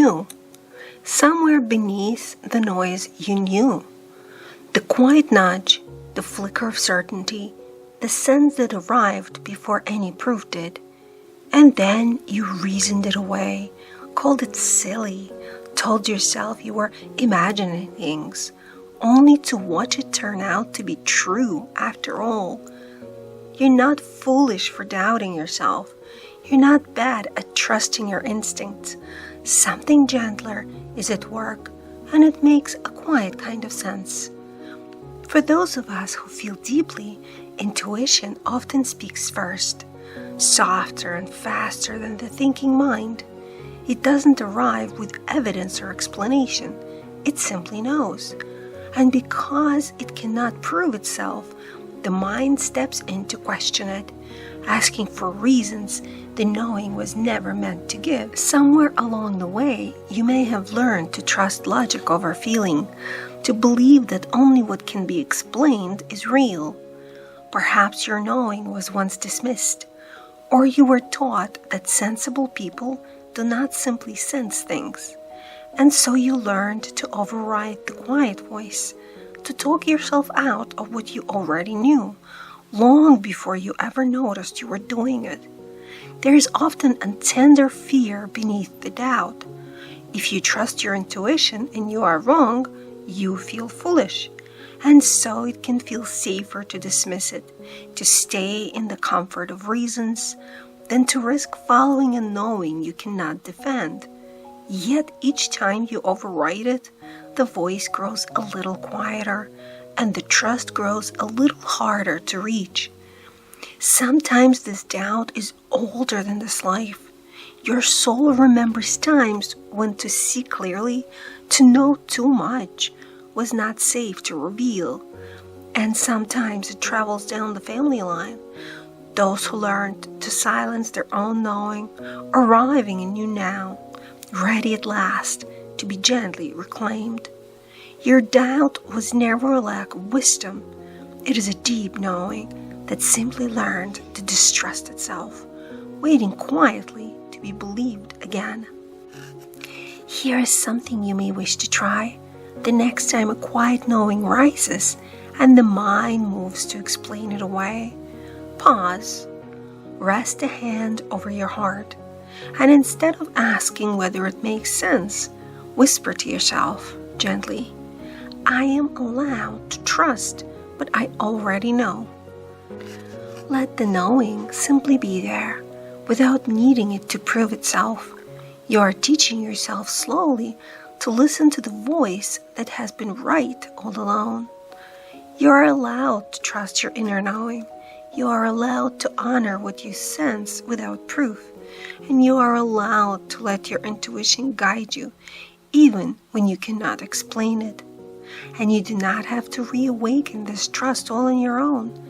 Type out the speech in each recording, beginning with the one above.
knew. Somewhere beneath the noise you knew. The quiet nudge, the flicker of certainty, the sense that arrived before any proof did. And then you reasoned it away, called it silly, told yourself you were imagining things, only to watch it turn out to be true after all. You're not foolish for doubting yourself. You're not bad at trusting your instincts. Something gentler is at work, and it makes a quiet kind of sense. For those of us who feel deeply, intuition often speaks first, softer and faster than the thinking mind. It doesn't arrive with evidence or explanation. It simply knows. And because it cannot prove itself, the mind steps in to question it, asking for reasons the knowing was never meant to give. Somewhere along the way, you may have learned to trust logic over feeling, to believe that only what can be explained is real. Perhaps your knowing was once dismissed, or you were taught that sensible people do not simply sense things. And so you learned to override the quiet voice, to talk yourself out of what you already knew, long before you ever noticed you were doing it. There is often a tender fear beneath the doubt. If you trust your intuition and you are wrong, you feel foolish. And so it can feel safer to dismiss it, to stay in the comfort of reasons, than to risk following a knowing you cannot defend. Yet each time you override it, the voice grows a little quieter, and the trust grows a little harder to reach. Sometimes this doubt is older than this life. Your soul remembers times when to see clearly, to know too much, was not safe to reveal. And sometimes it travels down the family line. Those who learned to silence their own knowing, arriving in you now, ready at last to be gently reclaimed. Your doubt was never a lack of wisdom. It is a deep knowing that simply learned to distrust itself, waiting quietly to be believed again. Here is something you may wish to try the next time a quiet knowing rises and the mind moves to explain it away. Pause, rest a hand over your heart, and instead of asking whether it makes sense, whisper to yourself gently, I am allowed to trust, but I already know. Let the knowing simply be there, without needing it to prove itself. You are teaching yourself slowly to listen to the voice that has been right all along. You are allowed to trust your inner knowing. You are allowed to honor what you sense without proof. And you are allowed to let your intuition guide you, even when you cannot explain it. And you do not have to reawaken this trust all on your own.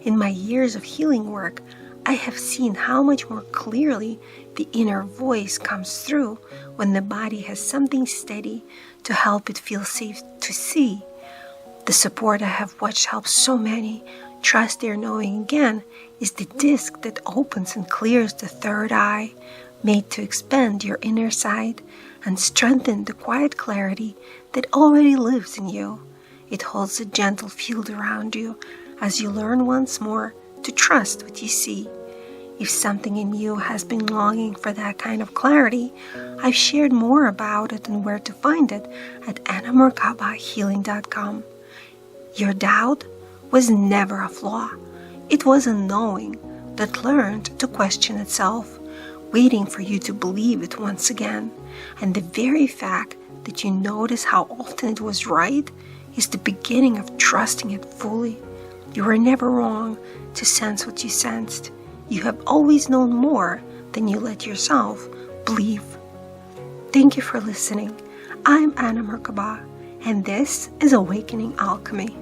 In my years of healing work, I have seen how much more clearly the inner voice comes through when the body has something steady to help it feel safe to see. The support I have watched help so many trust their knowing again is the disc that opens and clears the third eye, made to expand your inner sight and strengthen the quiet clarity that already lives in you. It holds a gentle field around you as you learn once more to trust what you see. If something in you has been longing for that kind of clarity, I've shared more about it and where to find it at AnnaMerkabaHealing.com. Your doubt was never a flaw. It was a knowing that learned to question itself, waiting for you to believe it once again. And the very fact that you notice how often it was right is the beginning of trusting it fully. You were never wrong to sense what you sensed. You have always known more than you let yourself believe. Thank you for listening. I'm Anna Merkaba, and this is Awakening Alchemy.